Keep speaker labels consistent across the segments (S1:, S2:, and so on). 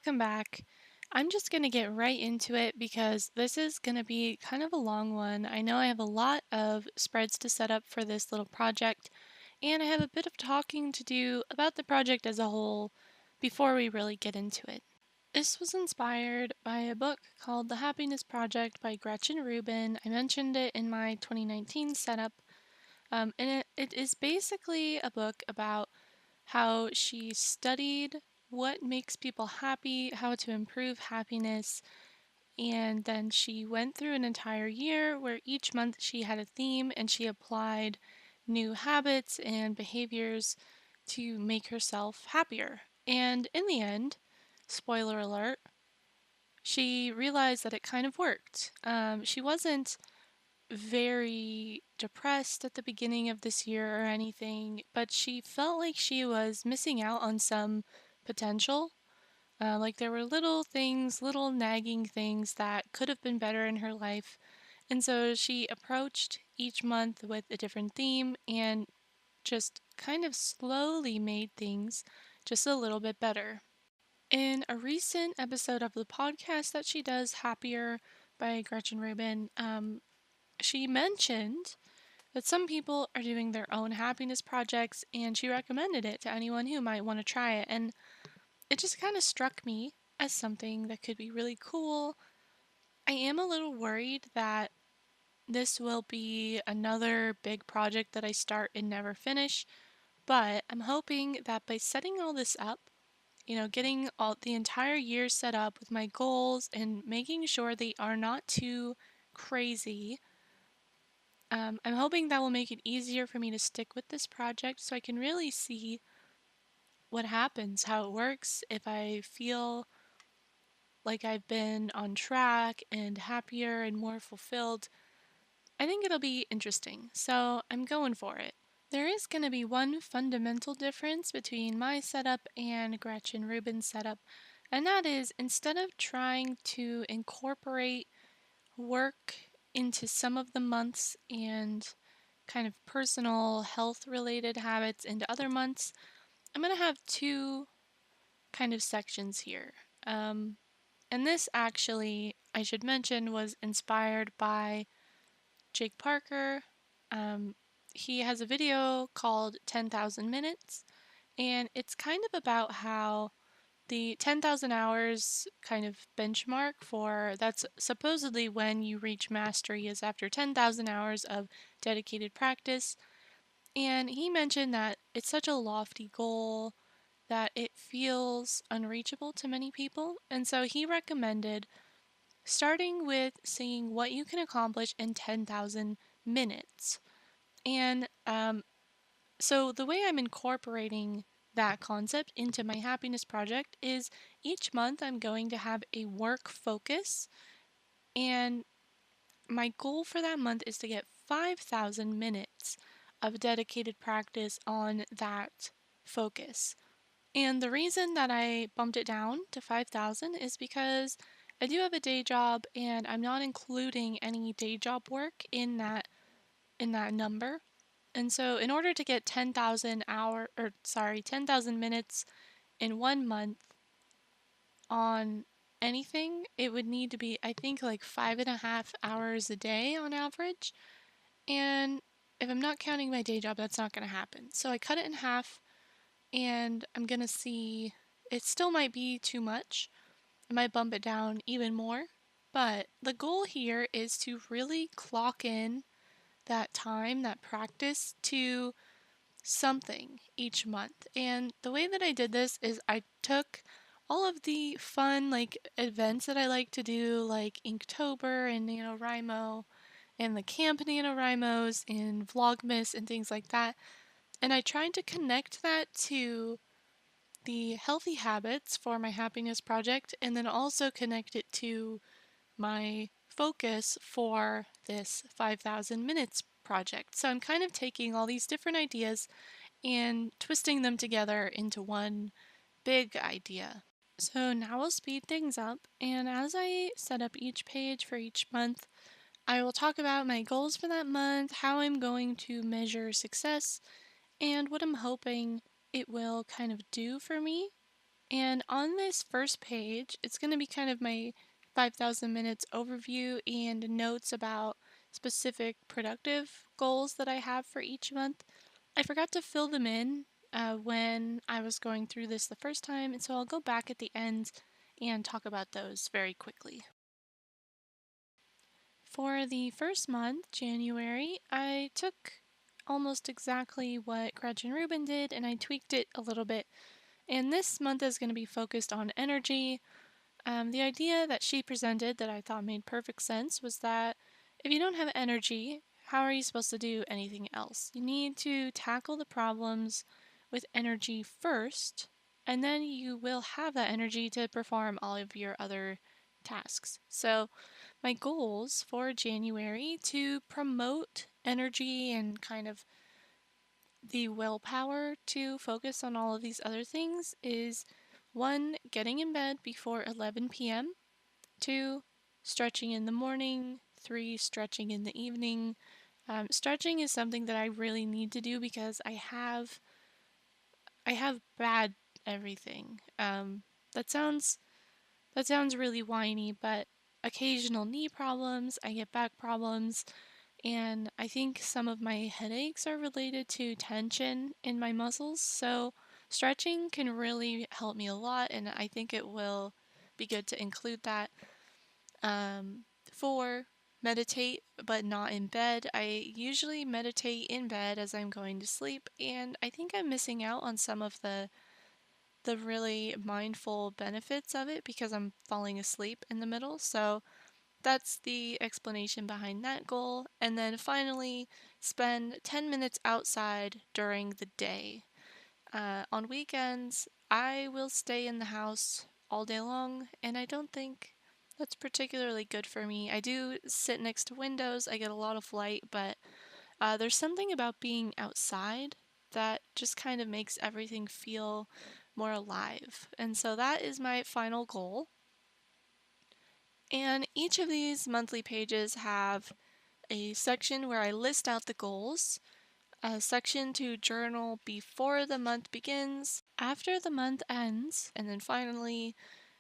S1: welcome back. I'm just going to get right into it because this is going to be kind of a long one. I know I have a lot of spreads to set up for this little project, and I have a bit of talking to do about the project as a whole before we really get into it. This was inspired by a book called The Happiness Project by Gretchen Rubin. I mentioned it in my 2019 setup, and it is basically a book about how she studied what makes people happy, how to improve happiness, and then she went through an entire year where each month she had a theme and she applied new habits and behaviors to make herself happier. And in the end, spoiler alert, she realized that it kind of worked. She wasn't very depressed at the beginning of this year or anything, but she felt like she was missing out on some potential. Like there were little things, little nagging things that could have been better in her life. And so she approached each month with a different theme and just kind of slowly made things just a little bit better. In a recent episode of the podcast that she does, Happier by Gretchen Rubin, she mentioned that some people are doing their own happiness projects and she recommended it to anyone who might want to try it. And it just kind of struck me as something that could be really cool. I am a little worried that this will be another big project that I start and never finish, but I'm hoping that by setting all this up, getting all the entire year set up with my goals and making sure they are not too crazy. I'm hoping that will make it easier for me to stick with this project so I can really see what happens, how it works, if I feel like I've been on track and happier and more fulfilled. I think it'll be interesting, so I'm going for it. There is going to be one fundamental difference between my setup and Gretchen Rubin's setup, and that is instead of trying to incorporate work into some of the months and kind of personal health related habits into other months, I'm going to have two kind of sections here. Um, and this actually, I should mention, was inspired by Jake Parker. Um, he has a video called 10,000 Minutes, and it's kind of about how the 10,000 hours kind of benchmark for that's supposedly when you reach mastery is after 10,000 hours of dedicated practice. And he mentioned that it's such a lofty goal that it feels unreachable to many people. And so he recommended starting with seeing what you can accomplish in 10,000 minutes. And so the way I'm incorporating that concept into my happiness project is each month I'm going to have a work focus, and my goal for that month is to get 5,000 minutes of dedicated practice on that focus. And the reason that I bumped it down to 5,000 is because I do have a day job and I'm not including any day job work in that number. And so in order to get 10,000 minutes in 1 month on anything, it would need to be, I think, like 5.5 hours a day on average. And if I'm not counting my day job, that's not going to happen. So I cut it in half and I'm going to see, it still might be too much. I might bump it down even more. But the goal here is to really clock in that time, that practice to something each month. And the way that I did this is I took all of the fun like events that I like to do, like Inktober and NaNoWriMo and the Camp NaNoWriMos and Vlogmas and things like that. And I tried to connect that to the healthy habits for my happiness project and then also connect it to my focus for this 5,000 minutes project. So I'm kind of taking all these different ideas and twisting them together into one big idea. So now we'll speed things up, and as I set up each page for each month, I will talk about my goals for that month, how I'm going to measure success, and what I'm hoping it will kind of do for me. And on this first page, it's going to be kind of my 5,000 minutes overview and notes about specific productive goals that I have for each month. I forgot to fill them in when I was going through this the first time, and so I'll go back at the end and talk about those very quickly. For the first month, January, I took almost exactly what Gretchen Rubin did and I tweaked it a little bit. And this month is going to be focused on energy. The idea that she presented that I thought made perfect sense was that if you don't have energy, how are you supposed to do anything else? You need to tackle the problems with energy first, and then you will have that energy to perform all of your other tasks. So, my goals for January to promote energy and kind of the willpower to focus on all of these other things is one, getting in bed before 11 p.m., two, stretching in the morning, three, stretching in the evening. Stretching is something that I really need to do because I have bad everything. That sounds that sounds really whiny, but occasional knee problems, I get back problems, and I think some of my headaches are related to tension in my muscles. So, stretching can really help me a lot, and I think it will be good to include that. Four, meditate, but not in bed. I usually meditate in bed as I'm going to sleep, and I think I'm missing out on some of the really mindful benefits of it because I'm falling asleep in the middle. So, that's the explanation behind that goal. And then finally, spend 10 minutes outside during the day. On weekends, I will stay in the house all day long, and I don't think that's particularly good for me. I do sit next to windows, I get a lot of light, but there's something about being outside that just kind of makes everything feel more alive. And so that is my final goal. And each of these monthly pages have a section where I list out the goals, a section to journal before the month begins, after the month ends, and then finally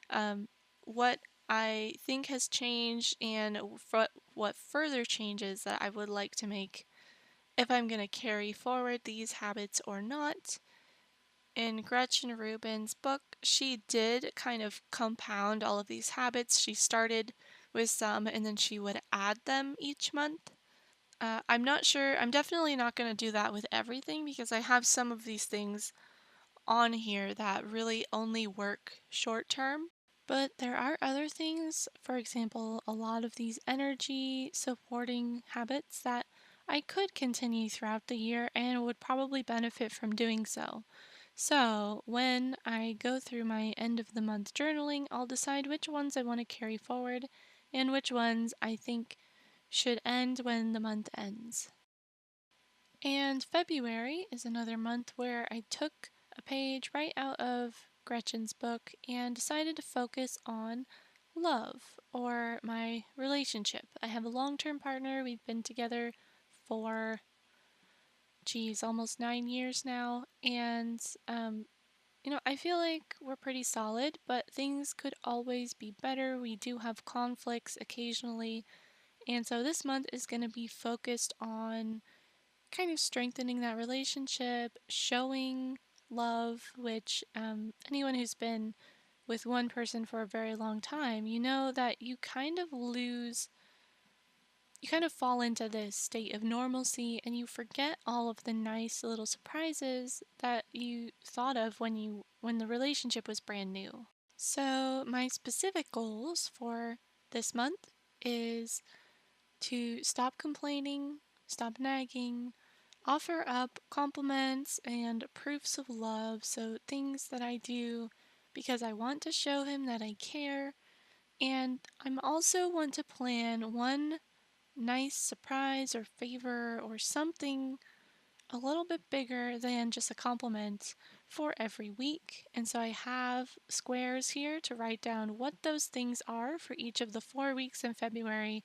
S1: um, what I think has changed and what further changes that I would like to make if I'm going to carry forward these habits or not. In Gretchen Rubin's book, she did kind of compound all of these habits. She started with some and then she would add them each month. I'm not sure, I'm definitely not going to do that with everything because I have some of these things on here that really only work short term. But there are other things, for example, a lot of these energy supporting habits that I could continue throughout the year and would probably benefit from doing so. So, when I go through my end of the month journaling, I'll decide which ones I want to carry forward and which ones I think should end when the month ends. And February is another month where I took a page right out of Gretchen's book and decided to focus on love or my relationship. I have a long term partner. We've been together for, almost 9 years now. And, I feel like we're pretty solid, but things could always be better. We do have conflicts occasionally. And so this month is going to be focused on kind of strengthening that relationship, showing love, which anyone who's been with one person for a very long time, you know that you kind of fall into this state of normalcy and you forget all of the nice little surprises that you thought of when the relationship was brand new. So, my specific goals for this month is to stop complaining, stop nagging, offer up compliments and proofs of love, so things that I do because I want to show him that I care, and I'm also want to plan one nice surprise or favor or something a little bit bigger than just a compliment for every week. And so I have squares here to write down what those things are for each of the 4 weeks in February.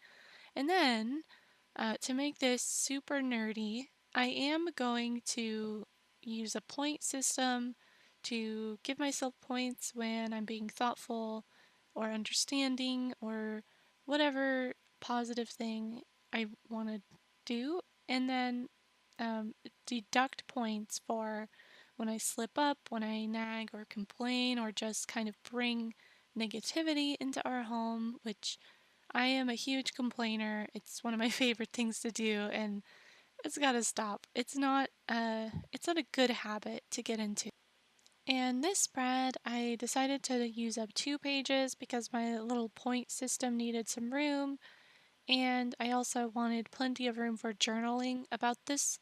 S1: And then to make this super nerdy, I am going to use a point system to give myself points when I'm being thoughtful or understanding or whatever positive thing I want to do, and then um, deduct points for when I slip up, when I nag or complain, or just kind of bring negativity into our home, which I am a huge complainer. It's one of my favorite things to do, and it's gotta stop. It's not a good habit to get into. And this spread, I decided to use up 2 pages because my little point system needed some room, and I also wanted plenty of room for journaling about this.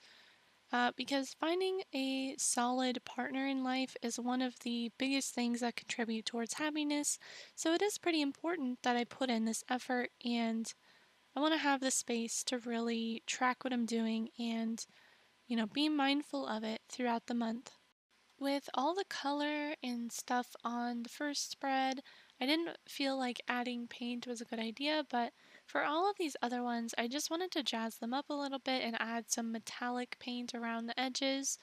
S1: Because finding a solid partner in life is one of the biggest things that contribute towards happiness, so it is pretty important that I put in this effort, and I want to have the space to really track what I'm doing and, be mindful of it throughout the month. With all the color and stuff on the first spread, I didn't feel like adding paint was a good idea, but for all of these other ones, I just wanted to jazz them up a little bit and add some metallic paint around the edges.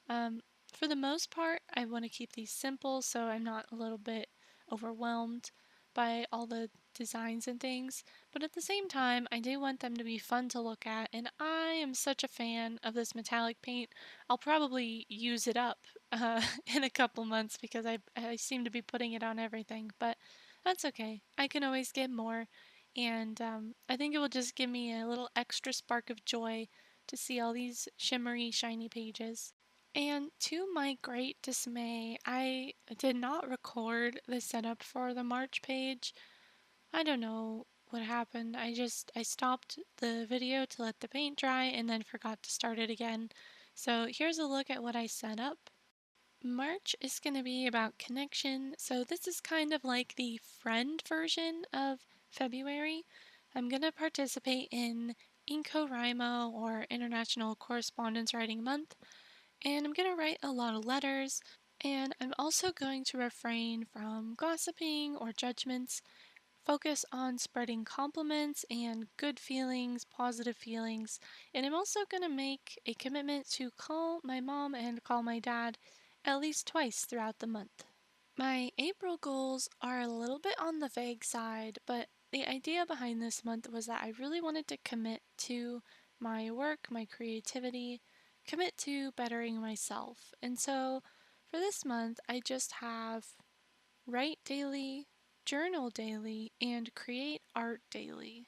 S1: Um, for the most part, I want to keep these simple so I'm not a little bit overwhelmed by all the designs and things. But at the same time, I do want them to be fun to look at, and I am such a fan of this metallic paint. I'll probably use it up in a couple months because I seem to be putting it on everything, but that's okay. I can always get more, and I think it will just give me a little extra spark of joy to see all these shimmery, shiny pages. And to my great dismay, I did not record the setup for the March page. I don't know what happened. I stopped the video to let the paint dry and then forgot to start it again. So here's a look at what I set up. March is going to be about connection, so this is kind of like the friend version of February. I'm going to participate in InkoRaimo, or International Correspondence Writing Month, and I'm going to write a lot of letters, and I'm also going to refrain from gossiping or judgments, focus on spreading compliments and good feelings, positive feelings, and I'm also going to make a commitment to call my mom and call my dad at least twice throughout the month. My April goals are a little bit on the vague side, but the idea behind this month was that I really wanted to commit to my work, my creativity, commit to bettering myself. And so for this month, I just have write daily, journal daily, and create art daily.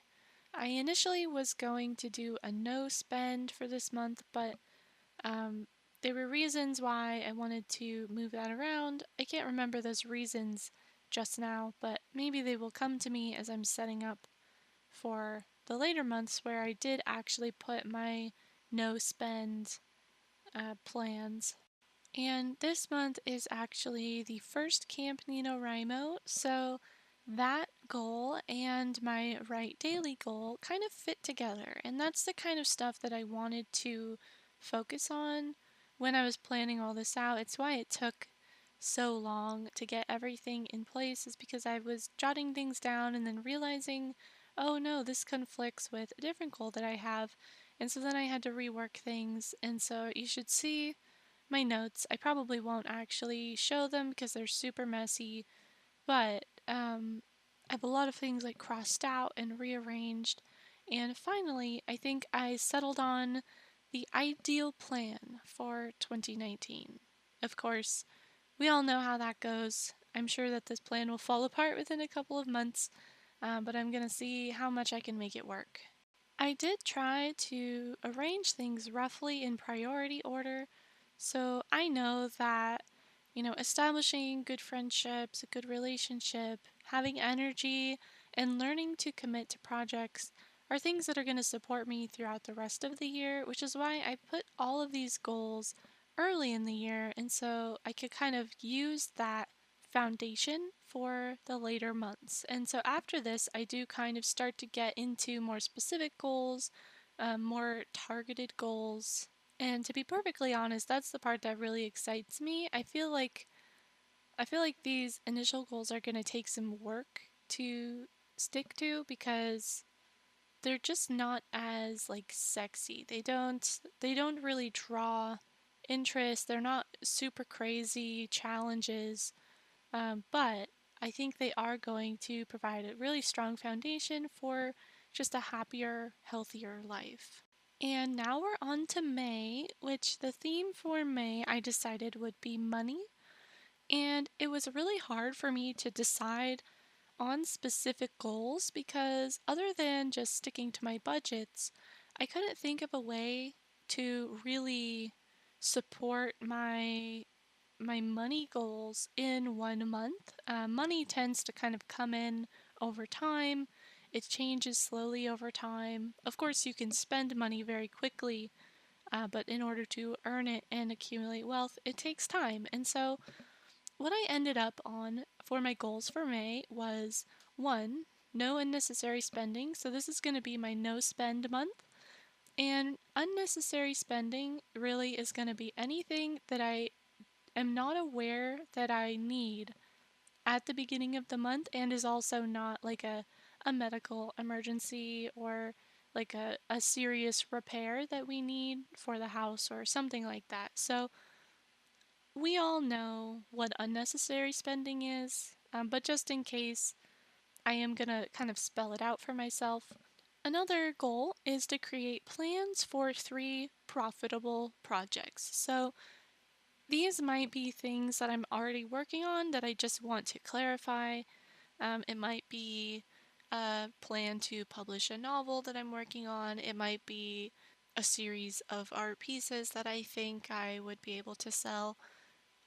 S1: I initially was going to do a no spend for this month, but um, there were reasons why I wanted to move that around. I can't remember those reasons just now, but maybe they will come to me as I'm setting up for the later months where I did actually put my no spend plans. And this month is actually the first Camp NaNoWriMo, so that goal and my Write Daily goal kind of fit together. And that's the kind of stuff that I wanted to focus on when I was planning all this out. It's why it took so long to get everything in place, is because I was jotting things down and then realizing, oh no, this conflicts with a different goal that I have. And so then I had to rework things. And so you should see my notes. I probably won't actually show them because they're super messy, but I have a lot of things like crossed out and rearranged. And finally, I think I settled on the ideal plan for 2019. Of course, we all know how that goes. I'm sure that this plan will fall apart within a couple of months, but I'm going to see how much I can make it work. I did try to arrange things roughly in priority order, so I know that, establishing good friendships, a good relationship, having energy, and learning to commit to projects are things that are going to support me throughout the rest of the year, which is why I put all of these goals early in the year, and so I could kind of use that foundation for the later months. And so after this, I do kind of start to get into more specific goals, more targeted goals. And to be perfectly honest, that's the part that really excites me. I feel like these initial goals are going to take some work to stick to because they're just not as like sexy. They don't really draw interests. They're not super crazy challenges, but I think they are going to provide a really strong foundation for just a happier, healthier life. And now we're on to May, which the theme for May I decided would be money. And it was really hard for me to decide on specific goals because, other than just sticking to my budgets, I couldn't think of a way to really support my money goals in 1 month. Money tends to kind of come in over time. It changes slowly over time. Of course, you can spend money very quickly, but in order to earn it and accumulate wealth, it takes time. And so, what I ended up on for my goals for May was one, no unnecessary spending. So, this is going to be my no spend month. And unnecessary spending really is going to be anything that I am not aware that I need at the beginning of the month and is also not like a medical emergency or like a serious repair that we need for the house or something like that. So we all know what unnecessary spending is, but just in case, I am gonna kind of spell it out for myself. Another goal is to create plans for 3 profitable projects. So these might be things that I'm already working on that I just want to clarify. It might be a plan to publish a novel that I'm working on. It might be a series of art pieces that I think I would be able to sell.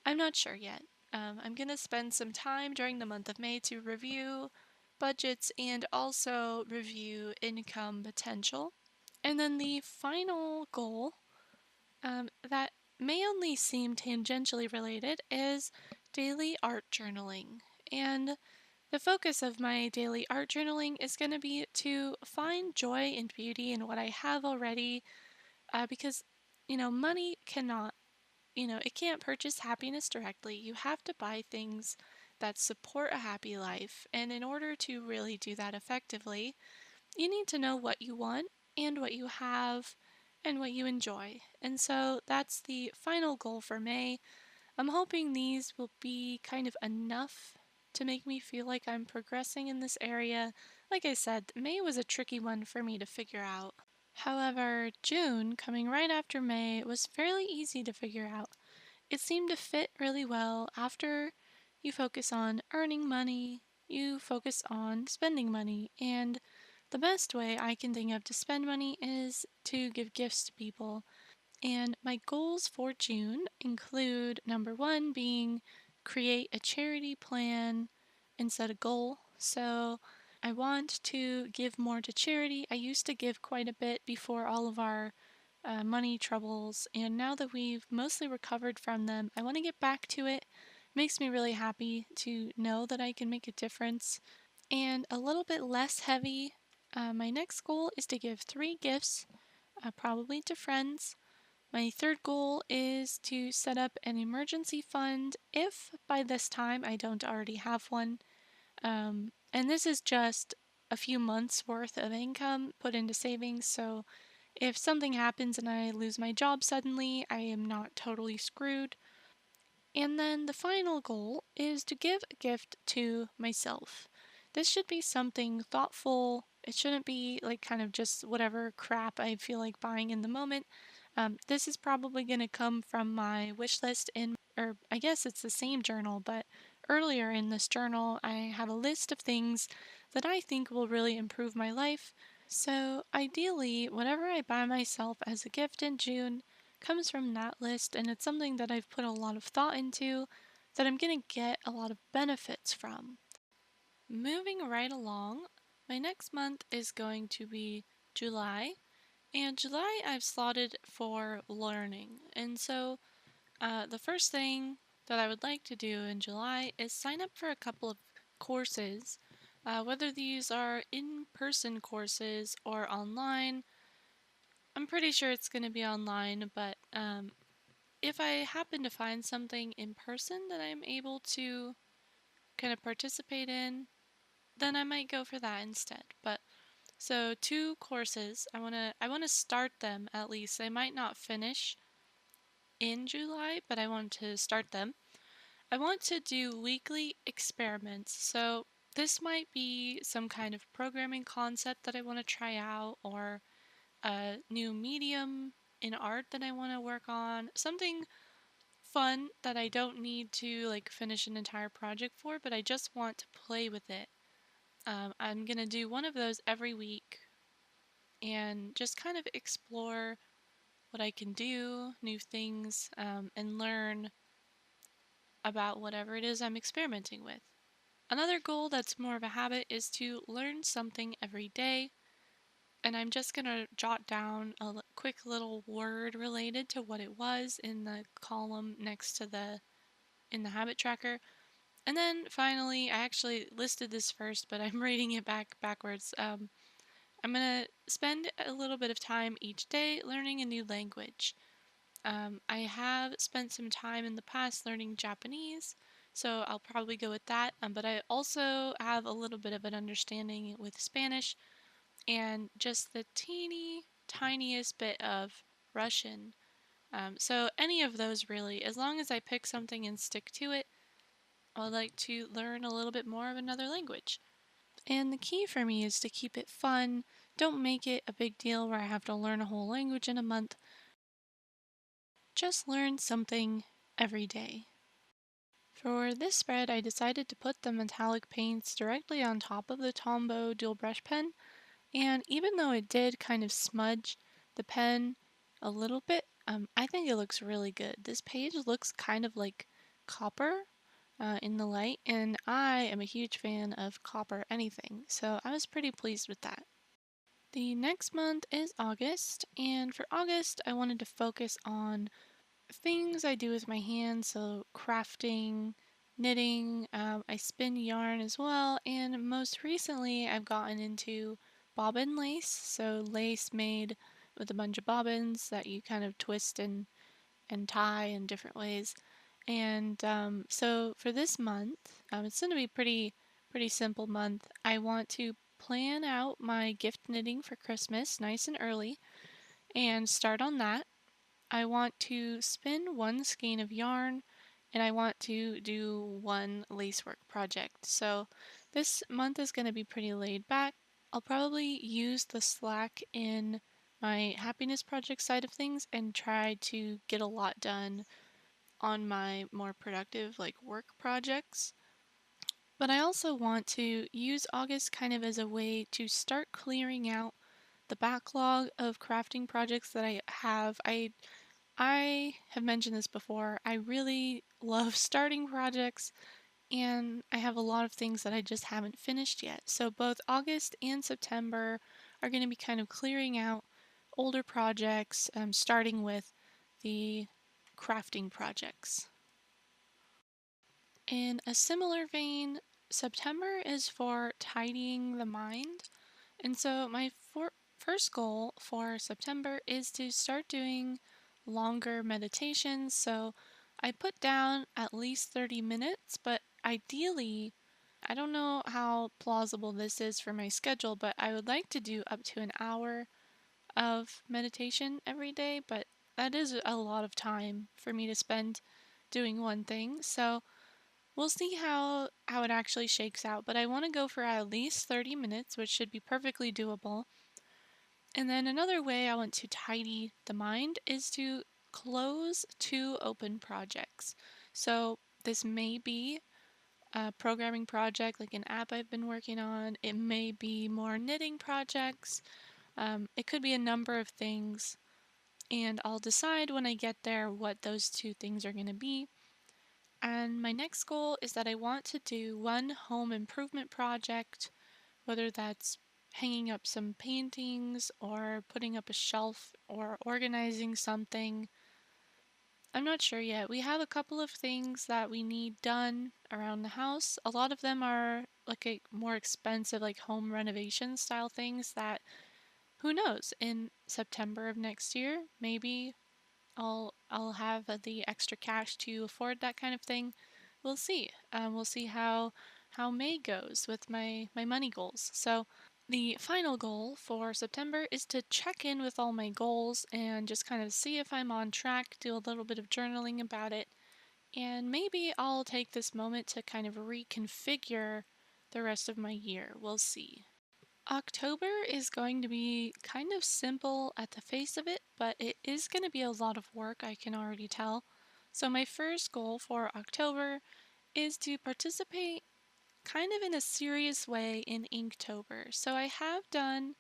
S1: I'm not sure yet. I'm going to spend some time during the month of May to review budgets and also review income potential. And then the final goal that may only seem tangentially related is daily art journaling. And the focus of my daily art journaling is going to be to find joy and beauty in what I have already, because, money cannot, it can't purchase happiness directly. You have to buy things that support a happy life. And in order to really do that effectively, you need to know what you want and what you have and what you enjoy. And so that's the final goal for May. I'm hoping these will be kind of enough to make me feel like I'm progressing in this area. Like I said, May was a tricky one for me to figure out. However, June, coming right after May, was fairly easy to figure out. It seemed to fit really well. After you focus on earning money, you focus on spending money. And the best way I can think of to spend money is to give gifts to people. And my goals for June include number one being create a charity plan and set a goal. So I want to give more to charity. I used to give quite a bit before all of our money troubles, and now that we've mostly recovered from them, I want to get back to it. It makes me really happy to know that I can make a difference. And a little bit less heavy, my next goal is to give 3 gifts, probably to friends. My third goal is to set up an emergency fund if by this time I don't already have one. And this is just a few months worth of income put into savings, so if something happens and I lose my job suddenly, I am not totally screwed. And then the final goal is to give a gift to myself. This should be something thoughtful. It shouldn't be like kind of just whatever crap I feel like buying in the moment. This is probably going to come from my wish list or I guess it's the same journal, but earlier in this journal, I have a list of things that I think will really improve my life. So ideally, whatever I buy myself as a gift in June comes from that list, and it's something that I've put a lot of thought into that I'm going to get a lot of benefits from. Moving right along, my next month is going to be July, and July I've slotted for learning. And so the first thing that I would like to do in July is sign up for a couple of courses. Whether these are in person courses or online, I'm pretty sure it's going to be online, but if I happen to find something in person that I'm able to kind of participate in, then I might go for that instead. But so 2 courses, I want to start them at least. I might not finish in July, but I want to start them. I want to do weekly experiments. So this might be some kind of programming concept that I want to try out, or a new medium in art that I want to work on. Something fun that I don't need to like finish an entire project for, but I just want to play with it. I'm gonna do one of those every week and just kind of explore what I can do, new things, and learn about whatever it is I'm experimenting with. Another goal that's more of a habit is to learn something every day, and I'm just gonna jot down a quick little word related to what it was in the column next to the in the habit tracker. And then finally, I actually listed this first, but I'm reading it backwards. I'm gonna spend a little bit of time each day learning a new language. I have spent some time in the past learning Japanese, so I'll probably go with that. But I also have a little bit of an understanding with Spanish and just the teeny tiniest bit of Russian. So any of those really, as long as I pick something and stick to it, I'd like to learn a little bit more of another language. And the key for me is to keep it fun. Don't make it a big deal where I have to learn a whole language in a month. Just learn something every day. For this spread, I decided to put the metallic paints directly on top of the Tombow dual brush pen, and even though it did kind of smudge the pen a little bit, I think it looks really good. This page looks kind of like copper in the light, and I am a huge fan of copper anything, so I was pretty pleased with that. The next month is August, and for August, I wanted to focus on things I do with my hands, so crafting, knitting, I spin yarn as well, and most recently I've gotten into bobbin lace, so lace made with a bunch of bobbins that you kind of twist and tie in different ways. And so for this month, it's going to be pretty simple month. I want to plan out my gift knitting for Christmas nice and early and start on that. I want to spin one skein of yarn and I want to do one lacework project. So this month is going to be pretty laid back. I'll probably use the slack in my happiness project side of things and try to get a lot done on my more productive like work projects. But I also want to use August kind of as a way to start clearing out the backlog of crafting projects that I have. I have mentioned this before. I really love starting projects and I have a lot of things that I just haven't finished yet. So both August and September are going to be kind of clearing out older projects, starting with the crafting projects. In a similar vein, September is for tidying the mind. And so my first goal for September is to start doing longer meditations. So I put down at least 30 minutes, but ideally, I don't know how plausible this is for my schedule, but I would like to do up to an hour of meditation every day, but that is a lot of time for me to spend doing one thing. So we'll see how it actually shakes out, but I want to go for at least 30 minutes, which should be perfectly doable. And then another way I want to tidy the mind is to close two open projects. So this may be a programming project, like an app I've been working on. It may be more knitting projects. It could be a number of things. And I'll decide when I get there what those two things are going to be. And my next goal is that I want to do one home improvement project, whether that's hanging up some paintings or putting up a shelf or organizing something. I'm not sure yet. We have a couple of things that we need done around the house. A lot of them are like a more expensive, like home renovation style things that who knows, in September of next year, maybe I'll have the extra cash to afford that kind of thing. We'll see. We'll see how May goes with my money goals. So The final goal for September is to check in with all my goals and just kind of see if I'm on track, do a little bit of journaling about it, and maybe I'll take this moment to kind of reconfigure the rest of my year. We'll see. October is going to be kind of simple at the face of it, but it is going to be a lot of work, I can already tell. So, my first goal for October is to participate kind of in a serious way in Inktober. So, I have done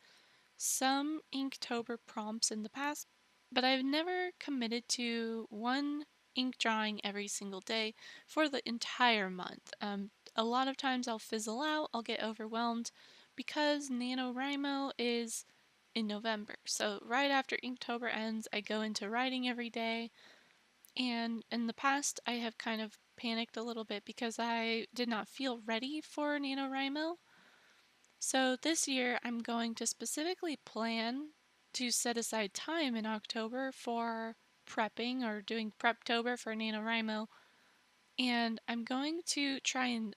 S1: some Inktober prompts in the past, but I've never committed to one ink drawing every single day for the entire month. A lot of times I'll fizzle out, I'll get overwhelmed because NaNoWriMo is in November. So right after Inktober ends, I go into writing every day. And in the past, I have kind of panicked a little bit because I did not feel ready for NaNoWriMo. So this year I'm going to specifically plan to set aside time in October for prepping or doing Preptober for NaNoWriMo. And I'm going to try and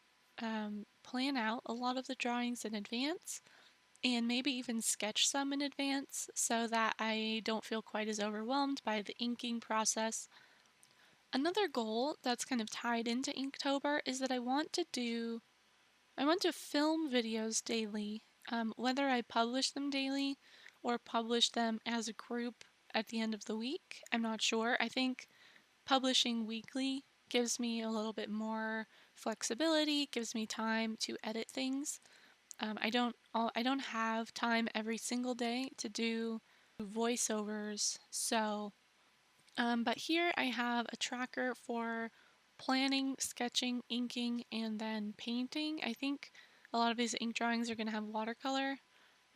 S1: plan out a lot of the drawings in advance and maybe even sketch some in advance so that I don't feel quite as overwhelmed by the inking process. Another goal that's kind of tied into Inktober is that I want to film videos daily, whether I publish them daily or publish them as a group at the end of the week. I'm not sure. I think publishing weekly gives me a little bit more flexibility, gives me time to edit things. I don't have time every single day to do voiceovers, so but here I have a tracker for planning, sketching, inking, and then painting. I think a lot of these ink drawings are going to have watercolor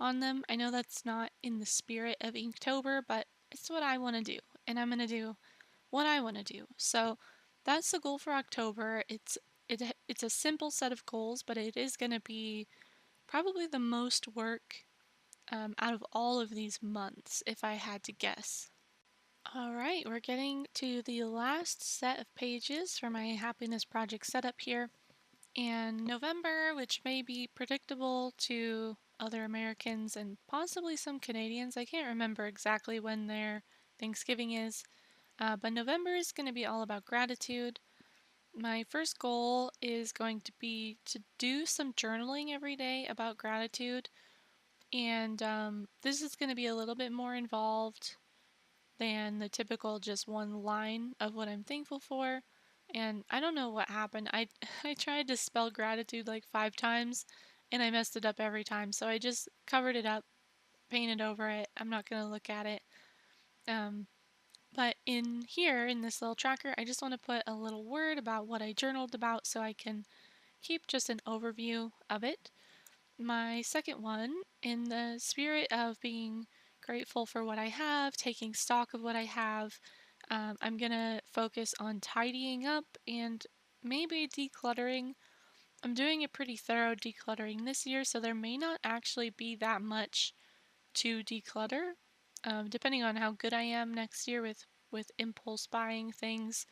S1: on them. I know that's not in the spirit of Inktober, but it's what I want to do, and I'm going to do what I want to do. So that's the goal for October. It's a simple set of goals, but it is going to be probably the most work out of all of these months, if I had to guess. Alright, we're getting to the last set of pages for my happiness project setup here. And November, which may be predictable to other Americans and possibly some Canadians, I can't remember exactly when their Thanksgiving is, but November is going to be all about gratitude. My first goal is going to be to do some journaling every day about gratitude, and this is going to be a little bit more involved than the typical just one line of what I'm thankful for. And I don't know what happened. I tried to spell gratitude like 5 times and I messed it up every time. So I just covered it up, painted over it. I'm not going to look at it. Um, but in here, in this little tracker, I just want to put a little word about what I journaled about so I can keep just an overview of it. My second one, in the spirit of being grateful for what I have, taking stock of what I have, I'm gonna focus on tidying up and maybe decluttering. I'm doing a pretty thorough decluttering this year, so there may not actually be that much to declutter, depending on how good I am next year with impulse buying things.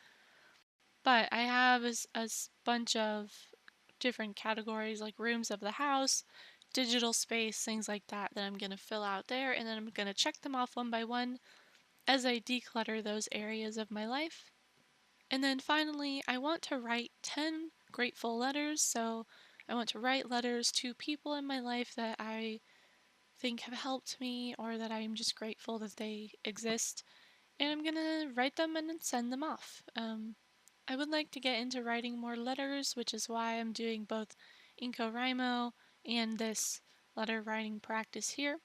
S1: But I have a bunch of different categories like rooms of the house, digital space, things like that that I'm going to fill out there, and then I'm going to check them off one by one as I declutter those areas of my life. And then finally, I want to write 10 grateful letters. So I want to write letters to people in my life that I think have helped me or that I'm just grateful that they exist. And I'm going to write them and then send them off. I would like to get into writing more letters, which is why I'm doing both InkoWriMo and this letter writing practice here.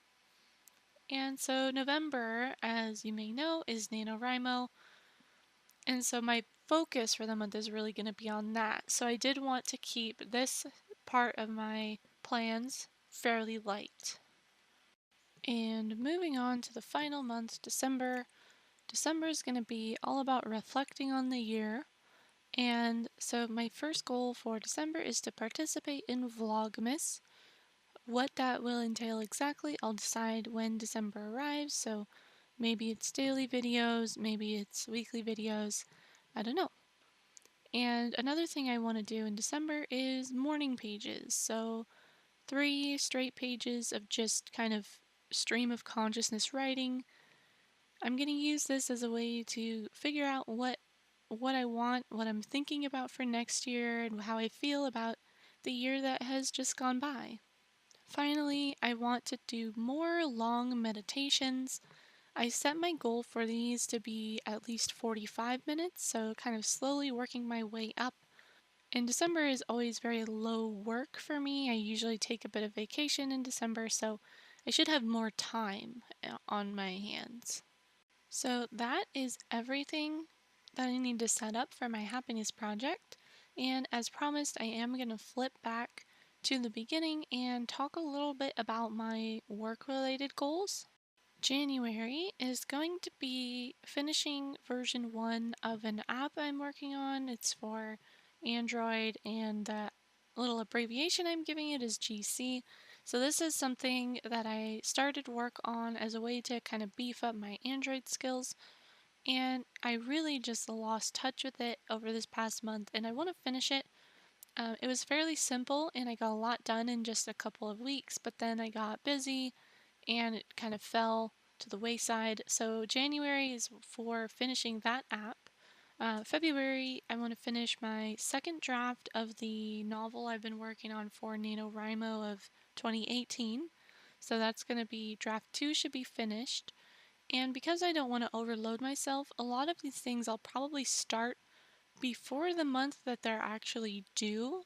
S1: And so November, as you may know, is NaNoWriMo, and so my focus for the month is really going to be on that. So I did want to keep this part of my plans fairly light. And moving on to the final month, December. December is going to be all about reflecting on the year. And so my first goal for December is to participate in Vlogmas. What that will entail exactly, I'll decide when December arrives. So maybe it's daily videos, maybe it's weekly videos, I don't know. And another thing I want to do in December is morning pages. So 3 straight pages of just kind of stream of consciousness writing. I'm going to use this as a way to figure out what I want, what I'm thinking about for next year, and how I feel about the year that has just gone by. Finally, I want to do more long meditations. I set my goal for these to be at least 45 minutes, so kind of slowly working my way up. And December is always very low work for me. I usually take a bit of vacation in December, so I should have more time on my hands. So that is everything that I need to set up for my happiness project. And as promised, I am going to flip back to the beginning and talk a little bit about my work-related goals. January is going to be finishing version 1 of an app I'm working on. It's for Android, and the little abbreviation I'm giving it is GC. So this is something that I started work on as a way to kind of beef up my Android skills, and I really just lost touch with it over this past month, and I want to finish it. It was fairly simple, and I got a lot done in just a couple of weeks, but then I got busy and it kind of fell to the wayside. So January is for finishing that app. February, I want to finish my second draft of the novel I've been working on for NaNoWriMo of 2018. So that's going to be draft 2 should be finished. And because I don't want to overload myself, a lot of these things I'll probably start before the month that they're actually due.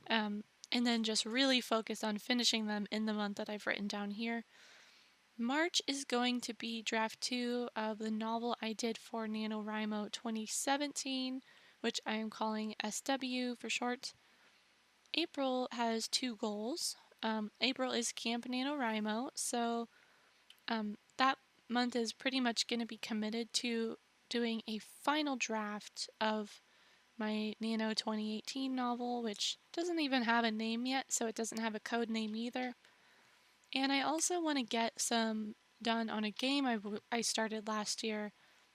S1: And then just really focus on finishing them in the month that I've written down here. March is going to be draft 2 of the novel I did for NaNoWriMo 2017, which I am calling SW for short. April has 2 goals. April is Camp NaNoWriMo, so that month is pretty much going to be committed to doing a final draft of my Nano 2018 novel, which doesn't even have a name yet, so it doesn't have a code name either. And I also want to get some done on a game I started last year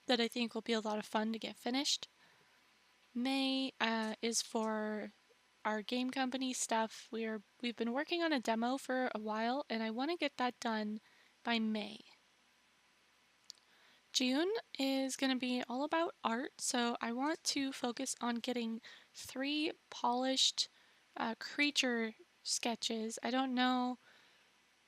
S1: that I think will be a lot of fun to get finished. May is for our game company stuff. We've been working on a demo for a while, and I want to get that done by May. June is going to be all about art, so I want to focus on getting 3 polished creature sketches. I don't know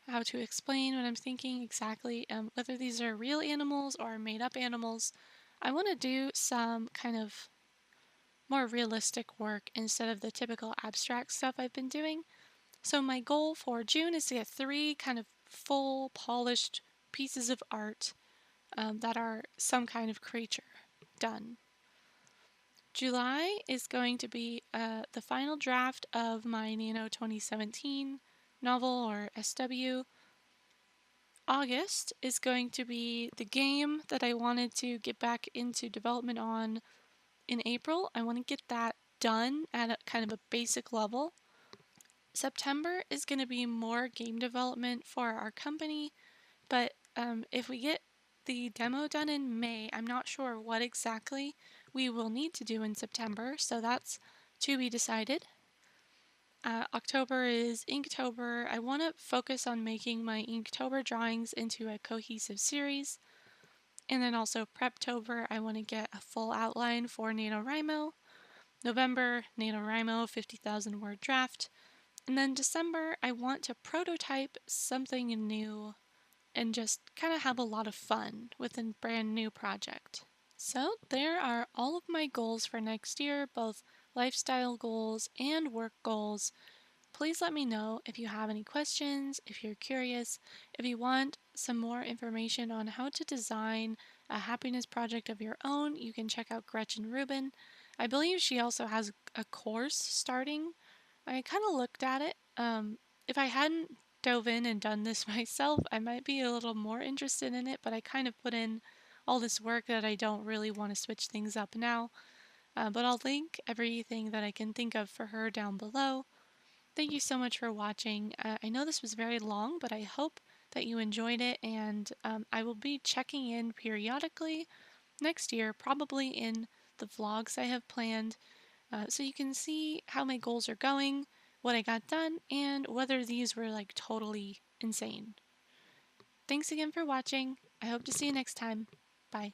S1: how to explain what I'm thinking exactly, whether these are real animals or made up animals. I want to do some kind of more realistic work instead of the typical abstract stuff I've been doing. So my goal for June is to get 3 kind of full polished pieces of art that are some kind of creature done. July is going to be the final draft of my Nano 2017 novel, or SW. August is going to be the game that I wanted to get back into development on in April. I want to get that done at a kind of a basic level. September is going to be more game development for our company, but if we get the demo done in May, I'm not sure what exactly we will need to do in September, so that's to be decided. October is Inktober. I want to focus on making my Inktober drawings into a cohesive series. And then also Preptober, I want to get a full outline for NaNoWriMo. November, NaNoWriMo 50,000 word draft. And then December, I want to prototype something new and just kind of have a lot of fun with a brand new project. So there are all of my goals for next year, both lifestyle goals and work goals. Please let me know if you have any questions, if you're curious, if you want some more information on how to design a happiness project of your own. You can check out Gretchen Rubin. I believe she also has a course starting. I kind of looked at it. If I hadn't dove in and done this myself, I might be a little more interested in it, but I kind of put in all this work that I don't really want to switch things up now. But I'll link everything that I can think of for her down below. Thank you so much for watching. I know this was very long, but I hope that you enjoyed it, and I will be checking in periodically next year, probably in the vlogs I have planned, so you can see how my goals are going, what I got done and whether these were like totally insane. Thanks again for watching. I hope to see you next time. Bye.